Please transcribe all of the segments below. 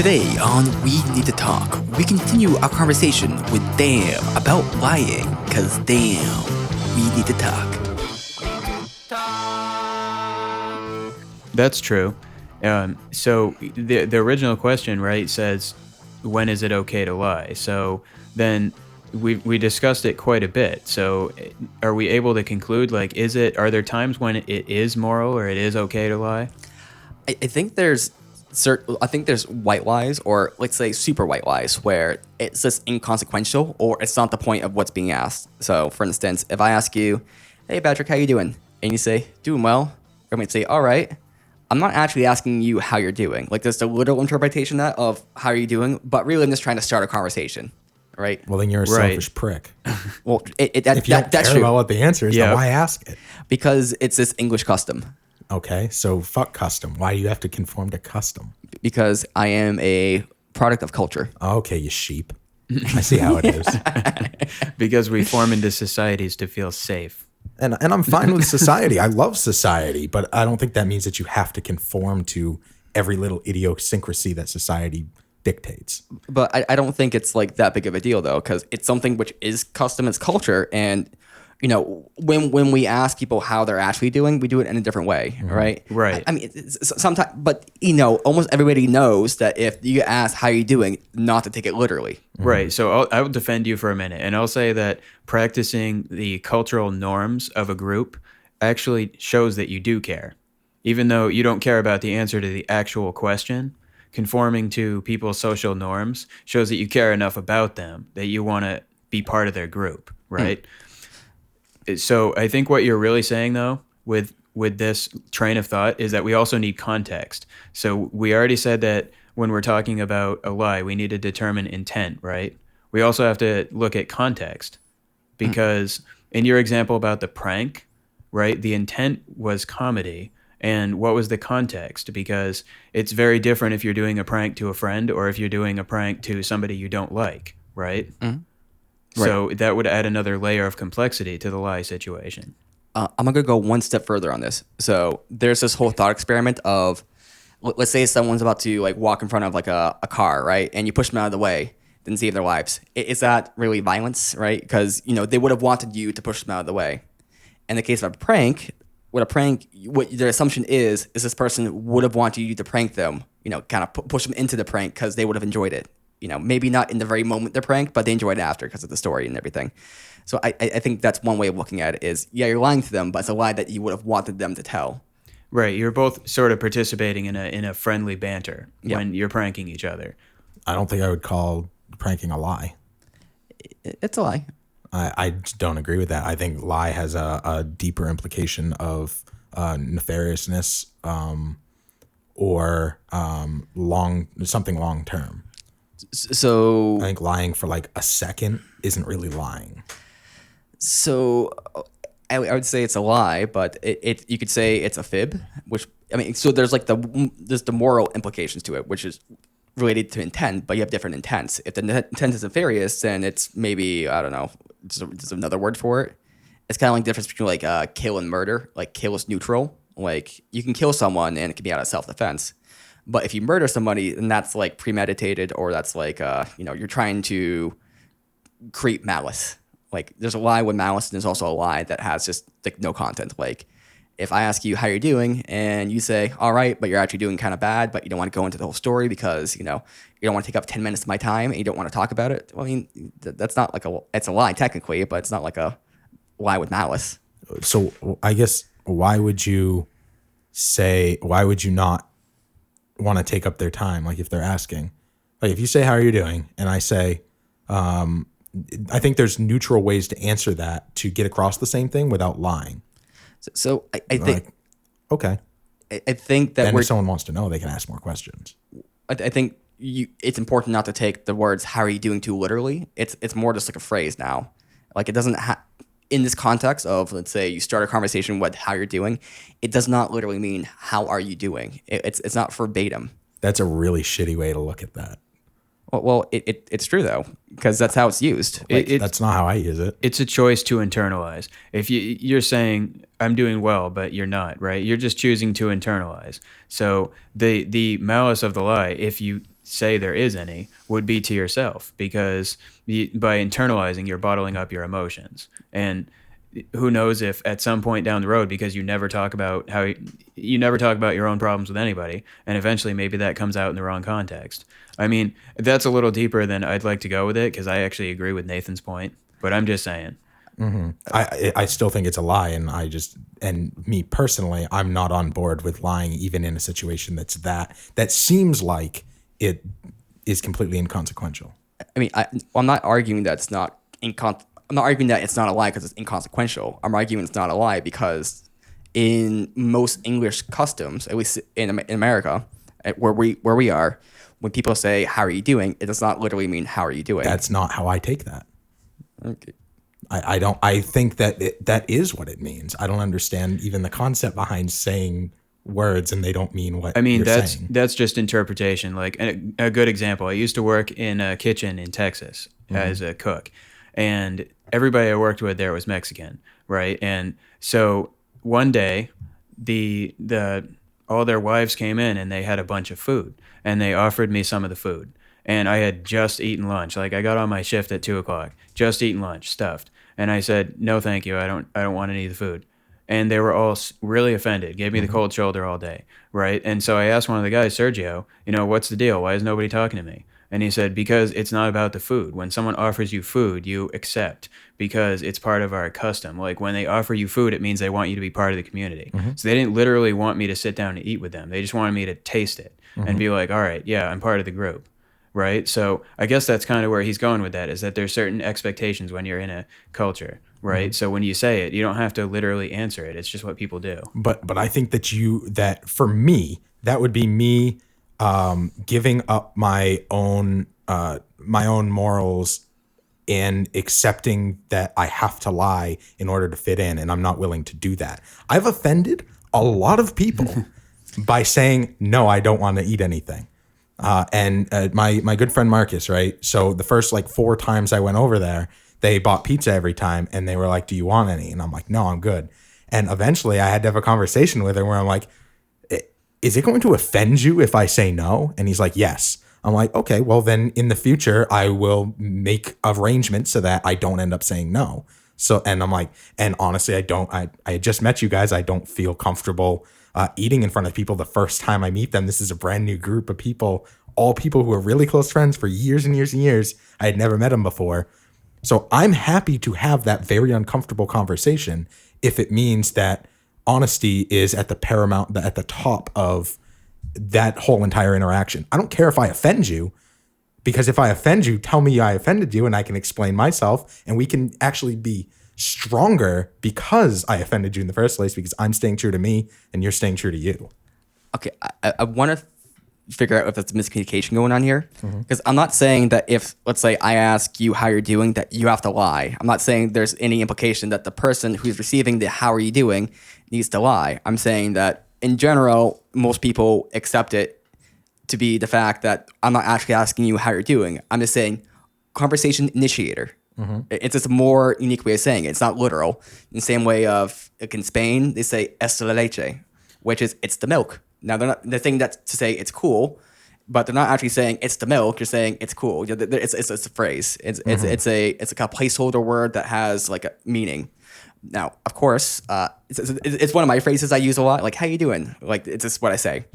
Today on We Need to Talk, we continue our conversation with Dan about lying, cause damn, we need to talk. That's true. So the original question, right, says, when is it okay to lie? So then we discussed it quite a bit. So are we able to conclude, like, are there times when it is moral or it is okay to lie? I think there's white lies, or let's say super white lies, where it's just inconsequential or it's not the point of what's being asked. So, for instance, if I ask you, "Hey Patrick, how you doing?" and you say, "Doing well," I might say, "All right." I'm not actually asking you how you're doing. Like, there's a literal interpretation of how are you doing, but really I'm just trying to start a conversation, right? Well, then you're a Right. selfish prick. Well, If you don't that's care true, about what the answer is, Yeah. then why ask it? because it's this English custom. Okay, so fuck custom. Why do you have to conform to custom? Because I am a product of culture. Okay, you sheep. I see how it is. Because we form into societies to feel safe. And I'm fine with society. I love society, but I don't think that means that you have to conform to every little idiosyncrasy that society dictates. But I don't think it's like that big of a deal though, because it's something which is custom, it's culture, and you know, when we ask people how they're actually doing, we do it in a different way, right? Right. I mean, sometimes, but you know, almost everybody knows that if you ask how you doing, not to take it literally. Right. So I will defend you for a minute, and I'll say that practicing the cultural norms of a group actually shows that you do care. Even though you don't care about the answer to the actual question, conforming to people's social norms shows that you care enough about them that you want to be part of their group, right? So I think what you're really saying, though, with this train of thought is that we also need context. So we already said that when we're talking about a lie, we need to determine intent, right? We also have to look at context, because in your example about the prank, right, the intent was comedy. And what was the context? Because it's very different if you're doing a prank to a friend or if you're doing a prank to somebody you don't like, right? So that would add another layer of complexity to the lie situation. I'm gonna go one step further on this. So there's this whole thought experiment of, let's say someone's about to like walk in front of like a car, right? And you push them out of the way, then save their lives. Is that really violence, right? Because you know they would have wanted you to push them out of the way. In the case of a prank, what their assumption is this person would have wanted you to prank them, you know, kind of push them into the prank because they would have enjoyed it. You know, maybe not in the very moment they're pranked, but they enjoyed it after because of the story and everything. So I think that's one way of looking at it is, yeah, you're lying to them, but it's a lie that you would have wanted them to tell. Right. You're both sort of participating in a friendly banter when you're pranking each other. I don't think I would call pranking a lie. It's a lie. I don't agree with that. I think lie has a deeper implication of nefariousness or something long term. So I think lying for like a second isn't really lying. So I would say it's a lie, but it you could say it's a fib, which I mean, so there's the moral implications to it, which is related to intent, but you have different intents. If the intent is nefarious, then it's maybe, I don't know, there's another word for it. It's kind of like the difference between like kill and murder. Like kill is neutral. Like you can kill someone and it can be out of self-defense. But if you murder somebody, then that's like premeditated, or that's like, you know, you're trying to create malice. Like there's a lie with malice, and there's also a lie that has just like no content. Like if I ask you how you're doing and you say, all right, but you're actually doing kind of bad, but you don't want to go into the whole story because, you know, you don't want to take up 10 minutes of my time and you don't want to talk about it. Well, I mean, that's not like it's a lie technically, but it's not like a lie with malice. So I guess why would you not want to take up their time? Like if they're asking, like if you say, how are you doing? And I say, I think there's neutral ways to answer that to get across the same thing without lying. So I think, Like, okay. I think that Then if someone wants to know, they can ask more questions. I think it's important not to take the words "how are you doing" too literally. It's more just like a phrase now. Like it doesn't in this context of, let's say you start a conversation with how you're doing, it does not literally mean how are you doing. It's not verbatim. That's a really shitty way to look at that. Well, it's true though, because that's how it's used. That's not how I use it. It's a choice to internalize. If you're saying I'm doing well, but you're not, right? You're just choosing to internalize. So the malice of the lie, if you say there is any, would be to yourself, because by internalizing, you're bottling up your emotions. And who knows if at some point down the road, because you never talk about you never talk about your own problems with anybody, and eventually maybe that comes out in the wrong context. I mean, that's a little deeper than I'd like to go with it, because I actually agree with Nathan's point, but I'm just saying. I still think it's a lie, and me personally, I'm not on board with lying, even in a situation that seems like it is completely inconsequential. I mean, I'm not arguing that it's not I'm not arguing that it's not a lie because it's inconsequential. I'm arguing it's not a lie because in most English customs, at least in America, where we are, when people say "How are you doing?" it does not literally mean "How are you doing?" That's not how I take that. Okay. I don't. I think that that is what it means. I don't understand even the concept behind saying words and they don't mean what. I mean, you're saying. that's just interpretation. Like a good example. I used to work in a kitchen in Texas as a cook, and everybody I worked with there was Mexican, right? And so one day, the all their wives came in and they had a bunch of food, and they offered me some of the food. And I had just eaten lunch. Like, I got on my shift at 2:00, just eaten lunch, stuffed. And I said, "No, thank you. I don't want any of the food." And they were all really offended, gave me the cold shoulder all day, right? And so I asked one of the guys, Sergio, what's the deal? Why is nobody talking to me? And he said, because it's not about the food. When someone offers you food, you accept, because it's part of our custom. Like, when they offer you food, it means they want you to be part of the community. So they didn't literally want me to sit down and eat with them. They just wanted me to taste it and be like, all right, yeah, I'm part of the group. Right. So I guess that's kind of where he's going with that, is that there's certain expectations when you're in a culture. Right. So when you say it, you don't have to literally answer it. It's just what people do. But I think that for me, that would be me giving up my own morals and accepting that I have to lie in order to fit in. And I'm not willing to do that. I've offended a lot of people by saying, no, I don't want to eat anything. And my good friend Marcus, right? So the first 4 times I went over there, they bought pizza every time, and they were like, "Do you want any?" And I'm like, "No, I'm good." And eventually, I had to have a conversation with him where I'm like, "Is it going to offend you if I say no?" And he's like, "Yes." I'm like, "Okay, well then in the future, I will make arrangements so that I don't end up saying no." So, and I'm like, and honestly, I just met you guys. I don't feel comfortable eating in front of people the first time I meet them. This is a brand new group of people, all people who are really close friends for years and years and years. I had never met them before. So I'm happy to have that very uncomfortable conversation if it means that honesty is at the top of that whole entire interaction. I don't care if I offend you, because if I offend you, tell me I offended you and I can explain myself, and we can actually be stronger because I offended you in the first place, because I'm staying true to me and you're staying true to you. Okay, I want to figure out if there's miscommunication going on here, because I'm not saying that if, let's say, I ask you how you're doing, that you have to lie. I'm not saying there's any implication that the person who's receiving the "how are you doing" needs to lie. I'm saying that in general, most people accept it to be the fact that I'm not actually asking you how you're doing. I'm just saying conversation initiator. It's just a more unique way of saying it. It's not literal. In the same way of, like in Spain, they say "es la leche," which is "it's the milk." Now, they're saying that to say it's cool, but they're not actually saying it's the milk. You're saying it's cool. It's a phrase. It's like a placeholder word that has like a meaning. Now, of course, it's one of my phrases I use a lot. Like, "How you doing?" Like, it's just what I say.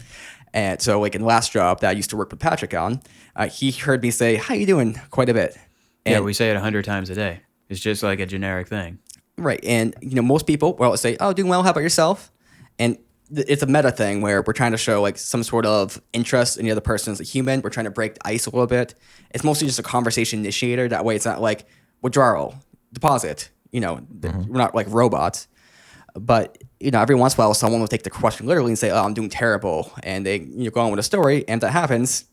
And so, like in the last job that I used to work with Patrick on, he heard me say "how you doing" quite a bit. And, yeah, we say it 100 times a day. It's just like a generic thing. Right. And, most people will say, "Oh, doing well. How about yourself?" And it's a meta thing where we're trying to show like some sort of interest in the other person as a human. We're trying to break the ice a little bit. It's mostly just a conversation initiator. That way it's not like withdrawal, deposit. We're not like robots. But, every once in a while, someone will take the question literally and say, "Oh, I'm doing terrible." And they go on with a story. And if that happens,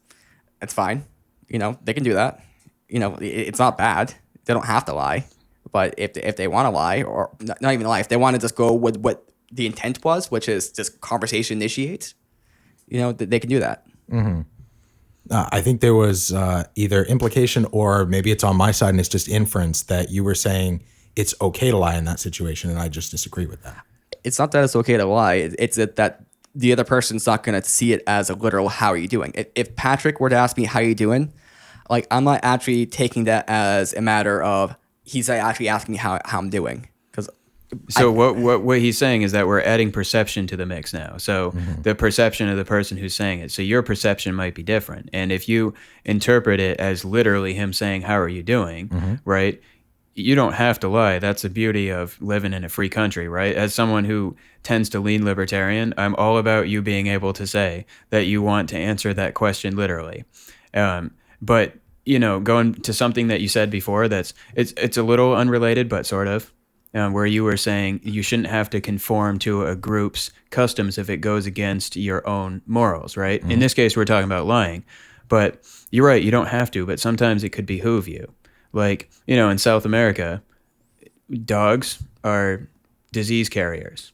it's fine. They can do that. It's not bad. They don't have to lie. But if they want to lie, or not even lie, if they want to just go with what the intent was, which is just conversation initiate, they can do that. I think there was either implication, or maybe it's on my side and it's just inference, that you were saying it's okay to lie in that situation, and I just disagree with that. It's not that it's okay to lie. It's that the other person's not going to see it as a literal "How are you doing?" If Patrick were to ask me "How are you doing," like I'm not actually taking that as a matter of he's actually asking me how I'm doing. Because So what he's saying is that we're adding perception to the mix now. So the perception of the person who's saying it. So your perception might be different. And if you interpret it as literally him saying, "How are you doing?" Right? You don't have to lie. That's the beauty of living in a free country, right? As someone who tends to lean libertarian, I'm all about you being able to say that you want to answer that question literally. But going to something that you said before, it's a little unrelated, but sort of, where you were saying you shouldn't have to conform to a group's customs if it goes against your own morals, right? In this case, we're talking about lying, but you're right. You don't have to, but sometimes it could behoove you. Like, in South America, dogs are disease carriers.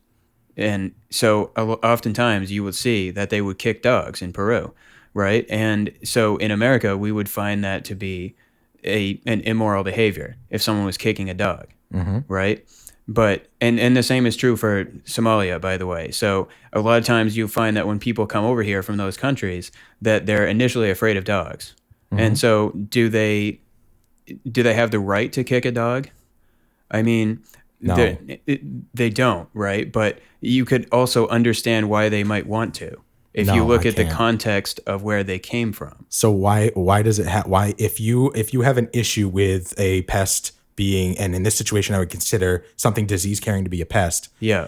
And so oftentimes you would see that they would kick dogs in Peru, right? And so in America, we would find that to be an immoral behavior if someone was kicking a dog, right? But and the same is true for Somalia, by the way. So a lot of times you find that when people come over here from those countries, that they're initially afraid of dogs. And so do they have the right to kick a dog? I mean, No. they don't, right? But you could also understand why they might want to if you No, look I at the can't. context of where they came from. So why does it why if you have an issue with a pest being, and in this situation I would consider something disease carrying to be a pest Yeah.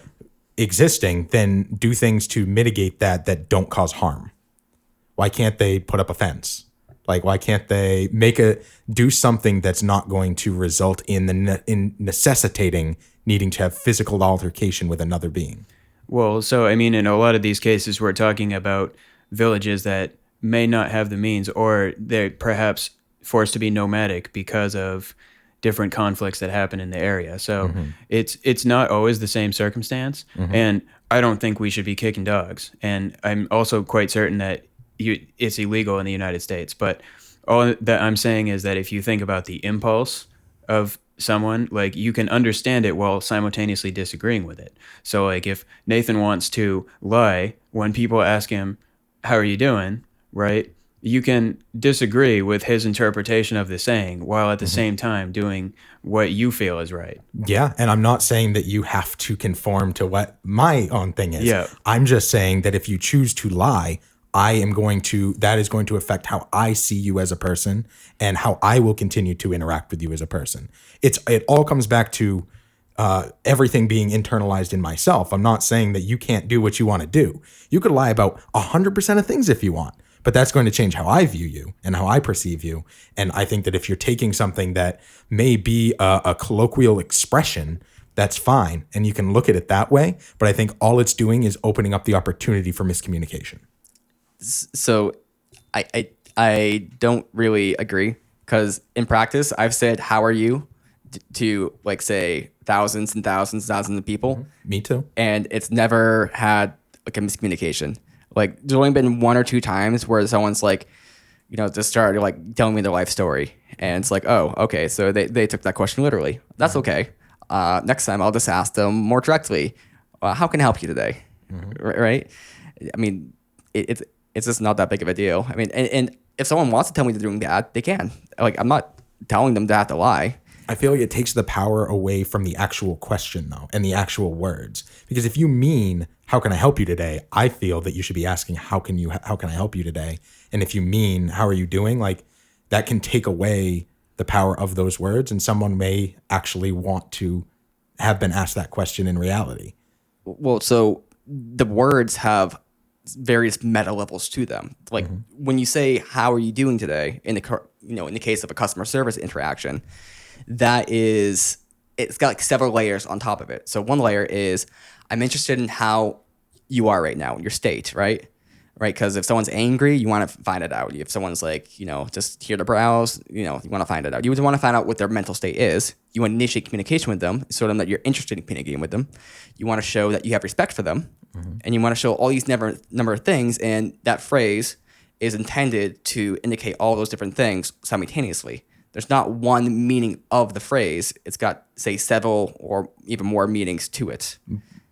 existing, then do things to mitigate that don't cause harm. Why can't they put up a fence? Like, why can't they do something that's not going to result in in necessitating needing to have physical altercation with another being? Well, so I mean, in a lot of these cases, we're talking about villages that may not have the means, or they're perhaps forced to be nomadic because of different conflicts that happen in the area. So it's not always the same circumstance, and I don't think we should be kicking dogs. And I'm also quite certain that it's illegal in the United States. But all that I'm saying is that if you think about the impulse of someone, like, you can understand it while simultaneously disagreeing with it. So like if Nathan wants to lie, when people ask him, "How are you doing?" right? You can disagree with his interpretation of the saying while at the same time doing what you feel is right. Yeah, and I'm not saying that you have to conform to what my own thing is. Yeah. I'm just saying that if you choose to lie, that is going to affect how I see you as a person and how I will continue to interact with you as a person. It all comes back to everything being internalized in myself. I'm not saying that you can't do what you want to do. You could lie about 100% of things if you want, but that's going to change how I view you and how I perceive you. And I think that if you're taking something that may be a colloquial expression, that's fine. And you can look at it that way. But I think all it's doing is opening up the opportunity for miscommunication. So I don't really agree, because in practice I've said "How are you?" to, like, say thousands and thousands of people, Me too. and it's never had like a miscommunication. Like, there's only been one or two times where someone's like, just started like telling me their life story, and it's like, oh, okay, so they took that question literally. That's okay. Next time I'll just ask them more directly, "How can I help you today?" Right? I mean, it's just not that big of a deal. I mean, and if someone wants to tell me they're doing that, they can. Like, I'm not telling them to have to lie. I feel like it takes the power away from the actual question, though, and the actual words. Because if you mean, "How can I help you today?" I feel that you should be asking, how can I help you today? And if you mean, "How are you doing?" like, that can take away the power of those words, and someone may actually want to have been asked that question in reality. Well, so the words have various meta levels to them. Like, when you say "How are you doing today?" in the case of a customer service interaction, it's got like several layers on top of it. So one layer is, I'm interested in how you are right now, your state, right? Right? Because if someone's angry, you want to find it out. If someone's like, just here to browse, you want to find it out. You want to find out what their mental state is. You want to initiate communication with them, show them that you're interested in communicating with them. You want to show that you have respect for them, and you want to show all these number of things. And that phrase is intended to indicate all those different things simultaneously. There's not one meaning of the phrase. It's got, say, several or even more meanings to it.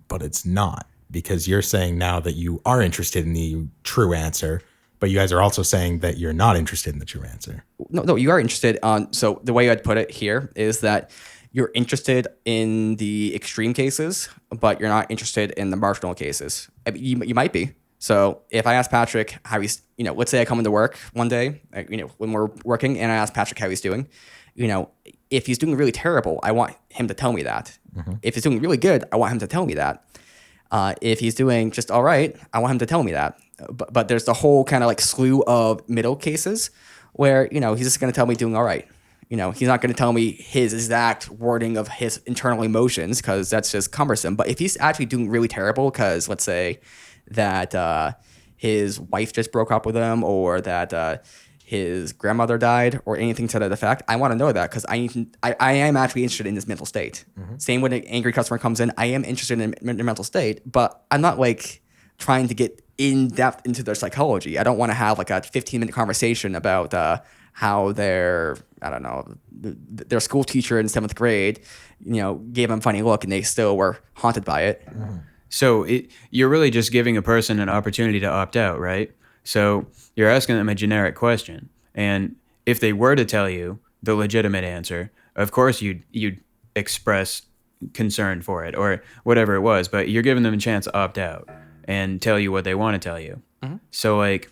But it's not. because you're saying now that you are interested in the true answer, but you guys are also saying that you're not interested in the true answer. No, you are interested on. So the way I'd put it here is that you're interested in the extreme cases, but you're not interested in the marginal cases. I mean, you might be. So if I ask Patrick how he's, let's say I come into work one day, when we're working, and I ask Patrick how he's doing, if he's doing really terrible, I want him to tell me that. If he's doing really good, I want him to tell me that. If he's doing just all right, I want him to tell me that. But there's the whole kind of like slew of middle cases where, he's just going to tell me doing all right. He's not going to tell me his exact wording of his internal emotions because that's just cumbersome. But if he's actually doing really terrible because let's say that his wife just broke up with him or that his grandmother died or anything to that effect, I want to know that because I am actually interested in this mental state. Same when an angry customer comes in, I am interested in their mental state, but I'm not like trying to get in depth into their psychology. I don't want to have like a 15-minute conversation about how their school teacher in 7th grade, gave them a funny look and they still were haunted by it. So you're really just giving a person an opportunity to opt out, right? So you're asking them a generic question. And if they were to tell you the legitimate answer, of course you'd express concern for it or whatever it was, but you're giving them a chance to opt out and tell you what they want to tell you. So like,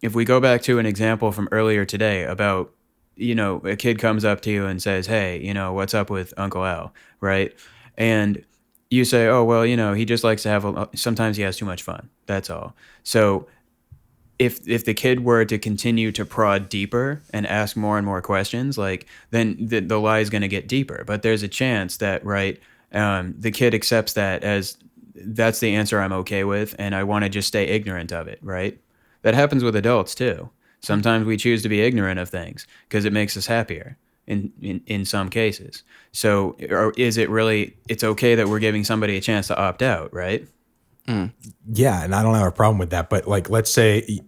if we go back to an example from earlier today about, a kid comes up to you and says, hey, what's up with Uncle Al, right? And you say, oh, well, he just likes to have, sometimes he has too much fun. That's all. So if the kid were to continue to prod deeper and ask more and more questions, like then the lie is going to get deeper. But there's a chance that, right, the kid accepts that as that's the answer I'm okay with, and I want to just stay ignorant of it, right? That happens with adults too. Sometimes we choose to be ignorant of things because it makes us happier in some cases. So or is it really, it's okay that we're giving somebody a chance to opt out, right? Yeah, and I don't have a problem with that. But like, let's say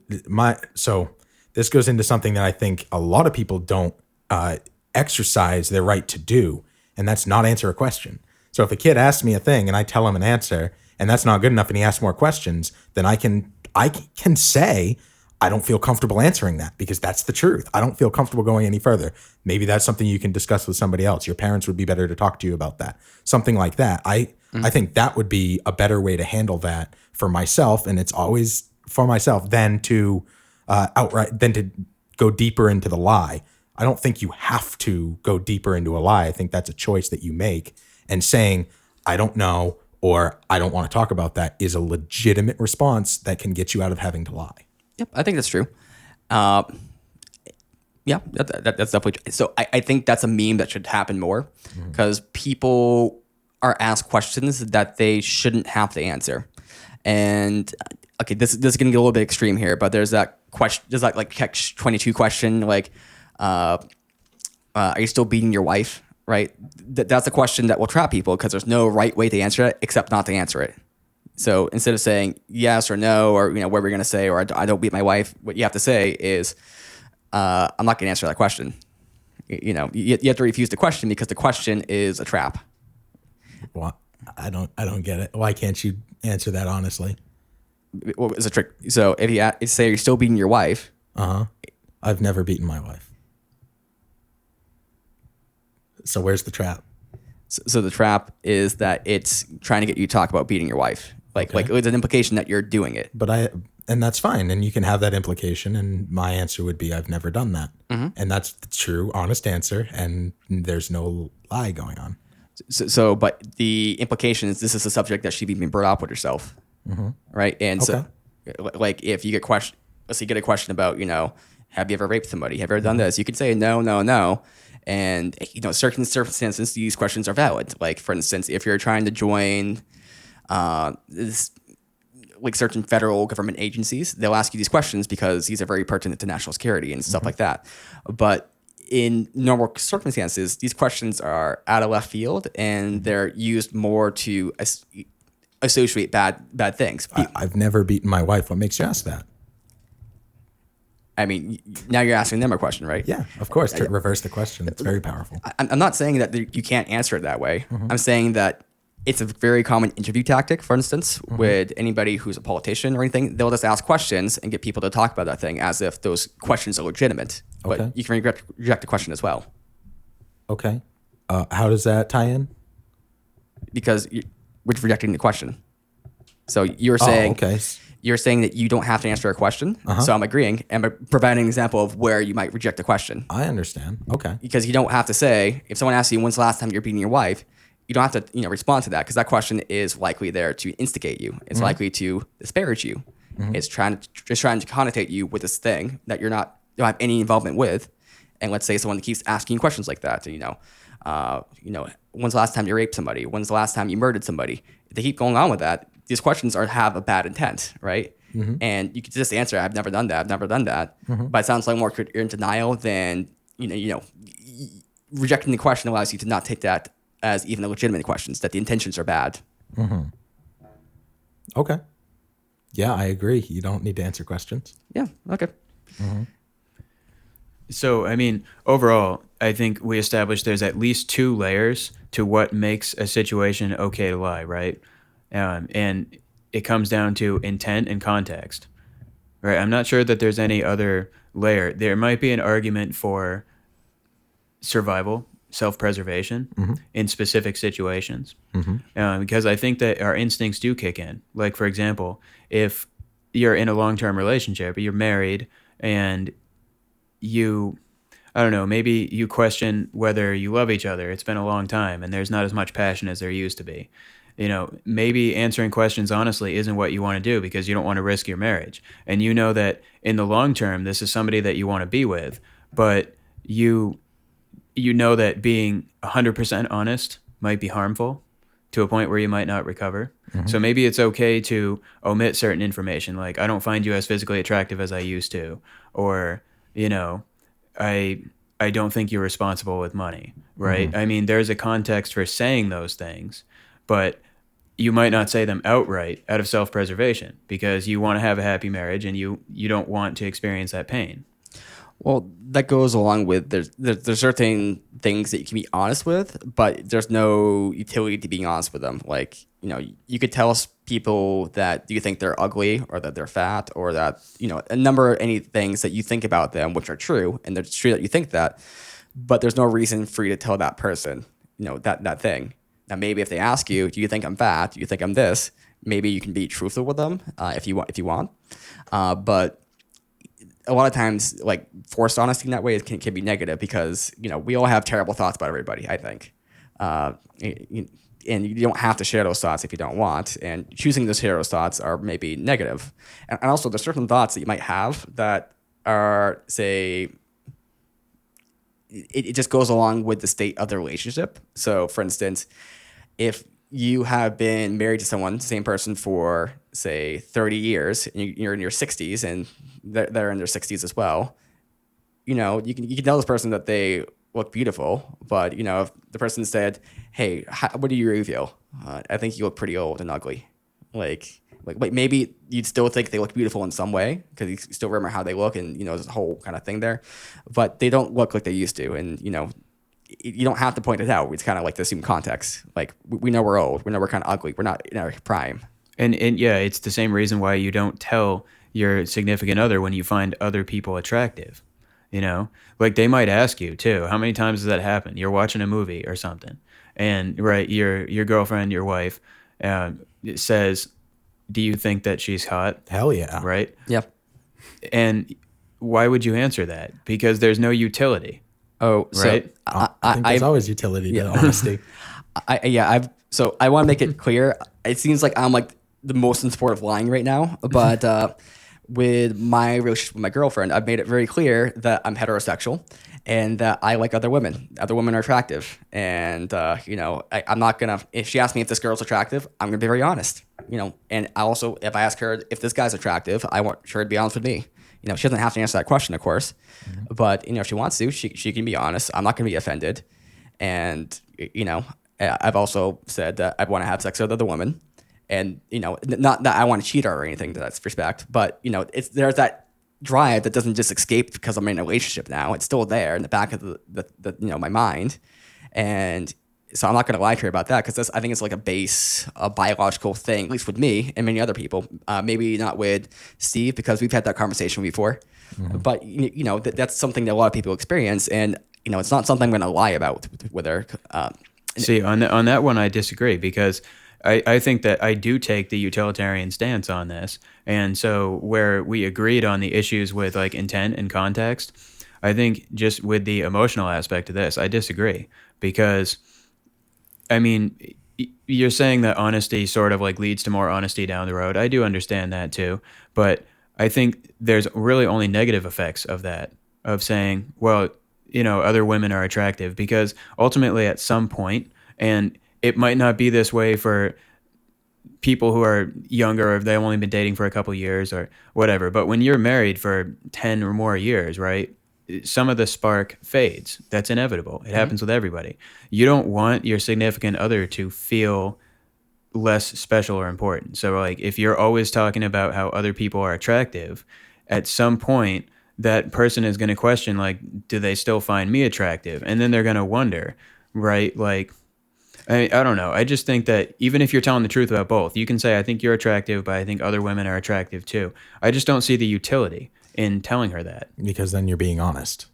so this goes into something that I think a lot of people don't exercise their right to do, and that's not answer a question. So if a kid asks me a thing and I tell him an answer and that's not good enough and he asks more questions, then I can say, I don't feel comfortable answering that because that's the truth. I don't feel comfortable going any further. Maybe that's something you can discuss with somebody else. Your parents would be better to talk to you about that. Something like that. I think that would be a better way to handle that for myself. And it's always for myself than to go deeper into the lie. I don't think you have to go deeper into a lie. I think that's a choice that you make. And saying, I don't know, or I don't want to talk about that is a legitimate response that can get you out of having to lie. Yep, I think that's true. Yeah, that's definitely true. So I think that's a meme that should happen more because people are asked questions that they shouldn't have to answer. And okay, this is going to get a little bit extreme here, but there's that question, there's like catch-22 question, like, are you still beating your wife? Right? That's a question that will trap people because there's no right way to answer it except not to answer it. So instead of saying yes or no, or what we're going to say, or I don't beat my wife, what you have to say is, I'm not going to answer that question. You have to refuse the question because the question is a trap. Well, I don't get it. Why can't you answer that honestly? Well, it's a trick. So if you say you're still beating your wife, I've never beaten my wife. So where's the trap? So the trap is that it's trying to get you to talk about beating your wife. Like it's an implication that you're doing it. And that's fine. And you can have that implication. And my answer would be, I've never done that. And that's the true, honest answer. And there's no lie going on. So, but the implication is this is a subject that should be being brought up with yourself. Right. And so like if you get let's say you get a question about, have you ever raped somebody? Have you ever done this? You could say no, no, no. And, certain circumstances, these questions are valid. Like, for instance, if you're trying to join certain federal government agencies, they'll ask you these questions because these are very pertinent to national security and stuff like that. But in normal circumstances, these questions are out of left field and they're used more to associate bad things. I've never beaten my wife. What makes you ask that? I mean, now you're asking them a question, right? Yeah, of course. To reverse the question, it's very powerful. I'm not saying that you can't answer it that way. I'm saying that it's a very common interview tactic, for instance, with anybody who's a politician or anything. They'll just ask questions and get people to talk about that thing as if those questions are legitimate. Okay. But you can reject the question as well, Okay. How does that tie in? because we're rejecting the question. So you're saying okay. you're saying that you don't have to answer a question. So I'm agreeing and I'm providing an example of where you might reject the question. I understand. Okay. Because you don't have to say, if someone asks you when's the last time you're beating your wife, you don't have to respond to that, because that question is likely there to instigate you. It's likely to disparage you. It's trying to connotate you with this thing that you don't have any involvement with. And let's say someone keeps asking questions like that, when's the last time you raped somebody? When's the last time you murdered somebody? If they keep going on with that, these questions have a bad intent, right? And you could just answer, I've never done that. I've never done that. But it sounds like more you're in denial than, rejecting the question allows you to not take that as even a legitimate questions, that the intentions are bad. Okay. Yeah, I agree. You don't need to answer questions. Yeah. Okay. So, I mean, overall, I think we established there's at least 2 layers to what makes a situation okay to lie, right? And it comes down to intent and context, right? I'm not sure that there's any other layer. There might be an argument for survival, self-preservation in specific situations, because I think that our instincts do kick in. Like, for example, if you're in a long-term relationship, you're married, and I don't know, maybe you question whether you love each other. It's been a long time and there's not as much passion as there used to be. Maybe answering questions honestly isn't what you want to do because you don't want to risk your marriage. And you know that in the long term, this is somebody that you want to be with, but you know that being 100% honest might be harmful to a point where you might not recover. So maybe it's okay to omit certain information, like, I don't find you as physically attractive as I used to, or, I don't think you're responsible with money, right? I mean, there's a context for saying those things, but you might not say them outright out of self-preservation because you want to have a happy marriage and you don't want to experience that pain. Well, that goes along with there's certain things that you can be honest with, but there's no utility to being honest with them. Like, you could tell people that you think they're ugly or that they're fat or that, a number of any things that you think about them, which are true, and it's true that you think that, but there's no reason for you to tell that person, that thing. Now, maybe if they ask you, do you think I'm fat? Do you think I'm this? Maybe you can be truthful with them if you want. But a lot of times, like, forced honesty in that way can be negative because, we all have terrible thoughts about everybody, I think. And you don't have to share those thoughts if you don't want. And choosing to share those thoughts are maybe negative. And also, there's certain thoughts that you might have that are, say, it just goes along with the state of the relationship. So, for instance, if you have been married to someone, same person for, say, 30 years, and you're in your 60s, and they're in their 60s as well, you can tell this person that they look beautiful, but, if the person said, hey, what do you really feel? I think you look pretty old and ugly. Like maybe you'd still think they look beautiful in some way because you still remember how they look and, there's a whole kind of thing there, but they don't look like they used to. And, you don't have to point it out. It's kind of like the assumed context. Like, we know we're old. We know we're kind of ugly. We're not in our prime. And yeah, it's the same reason why you don't tell your significant other when you find other people attractive. Like, they might ask you too. How many times does that happen? You're watching a movie or something, and right, your girlfriend, your wife, says, "Do you think that she's hot?" Hell yeah. Right. Yep. And why would you answer that? Because there's no utility. Oh, right. I think there's always utility to honesty. I want to make it clear. It seems like I'm like the most in support of lying right now, but with my relationship with my girlfriend, I've made it very clear that I'm heterosexual and that I like other women. Other women are attractive, and I'm not gonna. If she asks me if this girl's attractive, I'm gonna be very honest. And I also, if I ask her if this guy's attractive, I want her to be honest with me. She doesn't have to answer that question, of course, but if she wants to, she can be honest. I'm not gonna be offended, and I've also said that I want to have sex with other women. And, not that I want to cheat her or anything to that respect, but, there's that drive that doesn't just escape because I'm in a relationship now. It's still there in the back of the my mind. And So I'm not going to lie to her about that because I think it's like a biological thing, at least with me and many other people. Maybe not with Steve because we've had that conversation before. But that's something that a lot of people experience, and it's not something I'm going to lie about with her. See, on that one, I disagree because I think that I do take the utilitarian stance on this. And so where we agreed on the issues with like intent and context, I think just with the emotional aspect of this, I disagree because, I mean, you're saying that honesty sort of like leads to more honesty down the road. I do understand that too. But I think there's really only negative effects of that, of saying, well, other women are attractive, because ultimately at some point, and it might not be this way for people who are younger or if they've only been dating for a couple of years or whatever, but when you're married for 10 or more years, right, some of the spark fades. That's inevitable. It happens with everybody. You don't want your significant other to feel less special or important. So like if you're always talking about how other people are attractive, at some point that person is going to question, like, do they still find me attractive? And then they're going to wonder, right? Like, I don't know. I just think that even if you're telling the truth about both, you can say, I think you're attractive, but I think other women are attractive too. I just don't see the utility in telling her that. Because then you're being honest.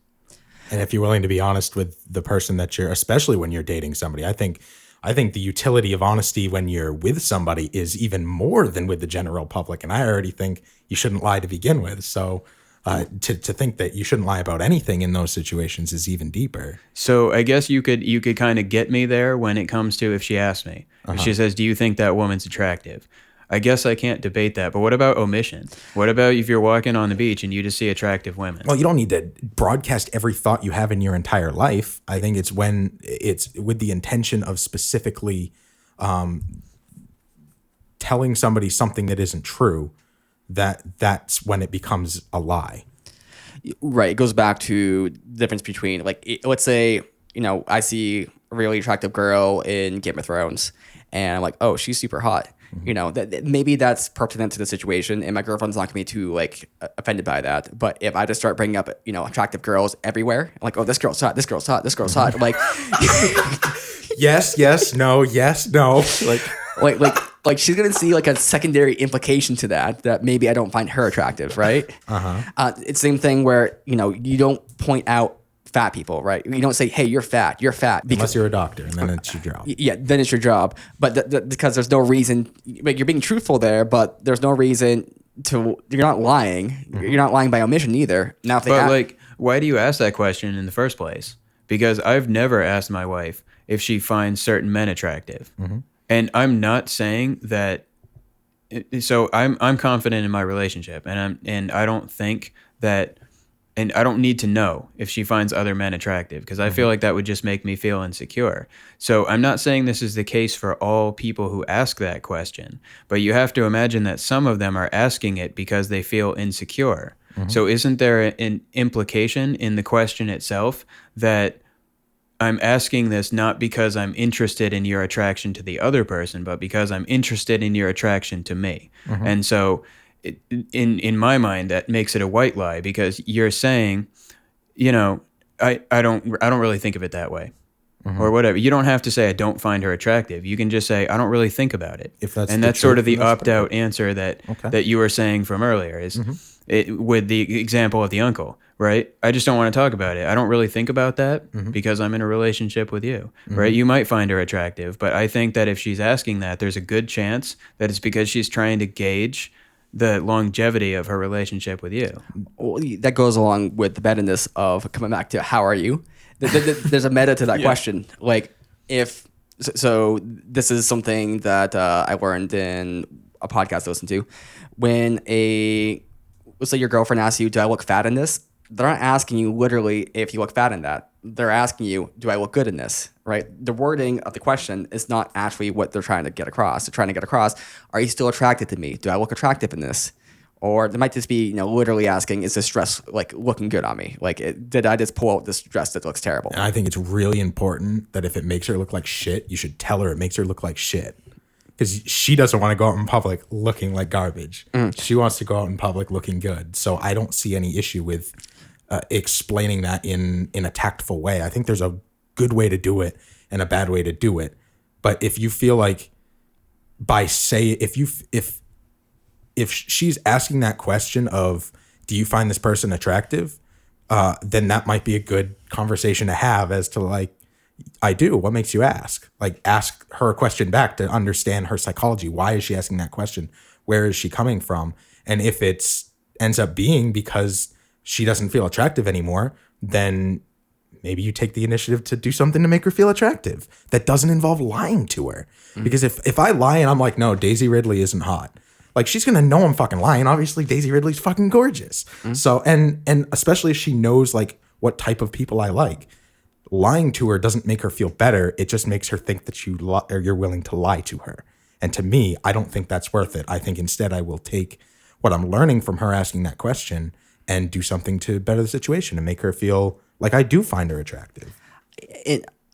And if you're willing to be honest with the person that you're, especially when you're dating somebody, I think the utility of honesty when you're with somebody is even more than with the general public. And I already think you shouldn't lie to begin with. So to think that you shouldn't lie about anything in those situations is even deeper. So I guess you could kind of get me there when it comes to if she asks me. If she says, do you think that woman's attractive? I guess I can't debate that. But what about omission? What about if you're walking on the beach and you just see attractive women? Well, you don't need to broadcast every thought you have in your entire life. I think it's when it's with the intention of specifically telling somebody something that isn't true, that's when it becomes a lie. Right. It goes back to the difference between, like, let's say, I see a really attractive girl in Game of Thrones and I'm like, oh, she's super hot. Maybe that's pertinent to the situation, and my girlfriend's not gonna be too like offended by that. But if I just start bringing up, attractive girls everywhere, like, oh, this girl's hot, this girl's hot, this girl's hot, like, yes, no, like she's gonna see like a secondary implication to that maybe I don't find her attractive, right? It's the same thing where you don't point out fat people, right? You don't say, hey, you're fat, because, unless you're a doctor, and then it's your job. Yeah, then it's your job. But because there's no reason, like, you're being truthful there, but there's no reason you're not lying. You're not lying by omission either. Now, if they why do you ask that question in the first place? Because I've never asked my wife if she finds certain men attractive. And I'm not saying that. So I'm confident in my relationship, and I don't think that. And I don't need to know if she finds other men attractive, because I feel like that would just make me feel insecure. So I'm not saying this is the case for all people who ask that question, but you have to imagine that some of them are asking it because they feel insecure. So isn't there an implication in the question itself that I'm asking this not because I'm interested in your attraction to the other person, but because I'm interested in your attraction to me? And so in my mind, that makes it a white lie, because you're saying, I don't really think of it that way, or whatever. You don't have to say I don't find her attractive. You can just say I don't really think about it. That's sort of the opt-out answer that you were saying from earlier is with the example of the uncle, right? I just don't want to talk about it. I don't really think about that because I'm in a relationship with you, right? You might find her attractive, but I think that if she's asking that, there's a good chance that it's because she's trying to gauge the longevity of her relationship with you. Well, that goes along with the betterness of coming back to how are you? There's a meta to that question. Like, so this is something that I learned in a podcast I listened to. When let's say your girlfriend asks you, do I look fat in this? They're not asking you literally if you look fat in that. They're asking you, do I look good in this, right? The wording of the question is not actually what they're trying to get across. They're trying to get across, are you still attracted to me? Do I look attractive in this? Or they might just be, literally asking, is this dress like looking good on me? Like, did I just pull out this dress that looks terrible? And I think it's really important that if it makes her look like shit, you should tell her it makes her look like shit. Because she doesn't want to go out in public looking like garbage. She wants to go out in public looking good. So I don't see any issue with explaining that in a tactful way. I think there's a good way to do it and a bad way to do it. But if you feel like if she's asking that question of, do you find this person attractive? Then that might be a good conversation to have as to like, I do. What makes you ask? Like, ask her a question back to understand her psychology. Why is she asking that question? Where is she coming from? And if it's ends up being because she doesn't feel attractive anymore, then maybe you take the initiative to do something to make her feel attractive. That doesn't involve lying to her. Because if I lie and I'm like, no, Daisy Ridley isn't hot, like, she's gonna know I'm fucking lying. Obviously, Daisy Ridley's fucking gorgeous. So, and especially if she knows like what type of people I like, lying to her doesn't make her feel better. It just makes her think that you're willing to lie to her. And to me, I don't think that's worth it. I think instead I will take what I'm learning from her asking that question and do something to better the situation and make her feel like I do find her attractive.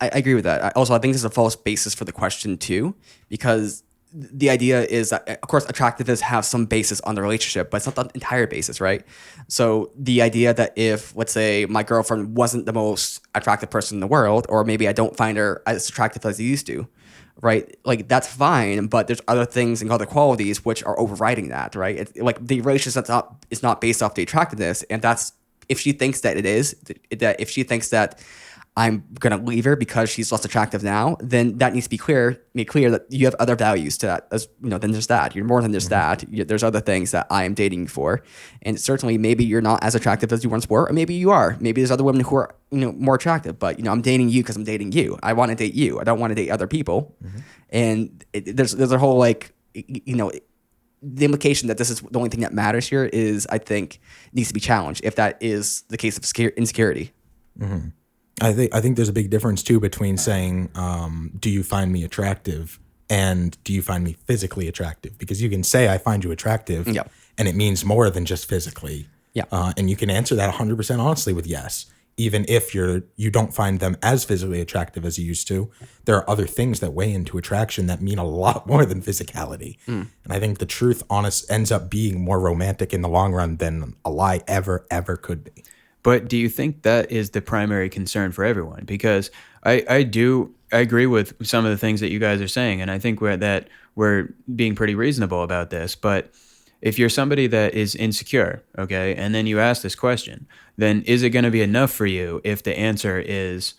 I agree with that. I think this is a false basis for the question too, because the idea is that, of course, attractiveness have some basis on the relationship, but it's not the entire basis, right? So the idea that if, let's say, my girlfriend wasn't the most attractive person in the world, or maybe I don't find her as attractive as I used to, right? Like, that's fine, but there's other things and other qualities which are overriding that, right? Like, the relationship is not based off the attractiveness, and that's, if she thinks that it is, that if she thinks that I'm gonna leave her because she's less attractive now, then that needs to be made clear that you have other values to that, as than just that. You're more than just that. There's other things that I am dating you for, and certainly maybe you're not as attractive as you once were, or maybe you are. Maybe there's other women who are more attractive, but I'm dating you because I'm dating you. I want to date you. I don't want to date other people, and there's a whole the implication that this is the only thing that matters here is, I think, needs to be challenged if that is the case of insecurity. Mm-hmm. I think there's a big difference too between saying, do you find me attractive, and do you find me physically attractive? Because you can say I find you attractive, and it means more than just physically. And you can answer that 100% honestly with yes, even if you don't find them as physically attractive as you used to. There are other things that weigh into attraction that mean a lot more than physicality. And I think the truth ends up being more romantic in the long run than a lie ever could be. But do you think that is the primary concern for everyone? Because I agree with some of the things that you guys are saying, and I think we're being pretty reasonable about this. But if you're somebody that is insecure, okay, and then you ask this question, then is it going to be enough for you if the answer is,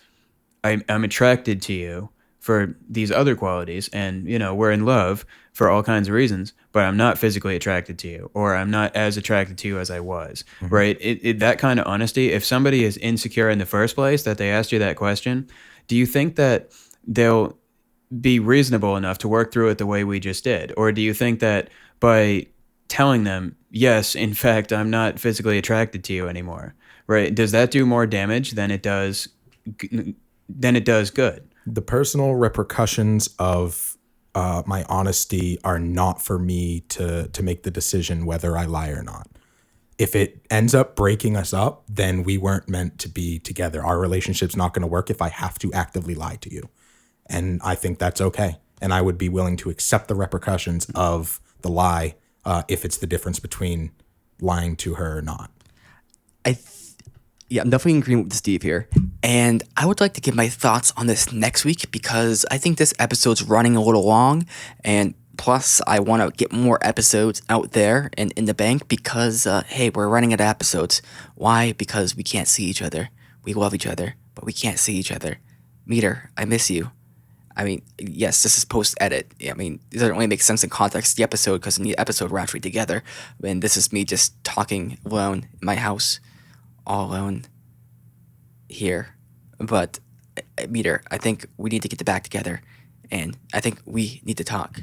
I'm attracted to you for these other qualities, and we're in love for all kinds of reasons, but I'm not physically attracted to you, or I'm not as attracted to you as I was, right? That kind of honesty, if somebody is insecure in the first place, that they asked you that question, do you think that they'll be reasonable enough to work through it the way we just did? Or do you think that by telling them, yes, in fact, I'm not physically attracted to you anymore, right, does that do more damage than it does good? The personal repercussions of my honesty are not for me to make the decision whether I lie or not. If it ends up breaking us up, then we weren't meant to be together. Our relationship's not going to work if I have to actively lie to you. And I think that's okay. And I would be willing to accept the repercussions of the lie if it's the difference between lying to her or not. I'm definitely in agreement with Steve here. And I would like to give my thoughts on this next week, because I think this episode's running a little long. And plus, I want to get more episodes out there and in the bank because, hey, we're running out of episodes. Why? Because we can't see each other. We love each other, but we can't see each other. Meter, I miss you. I mean, yes, this is post-edit. I mean, it doesn't really make sense in context of the episode, because in the episode we're actually together. And this is me just talking alone in my house. All alone here. But Meter, I think we need to get back together, and I think we need to talk.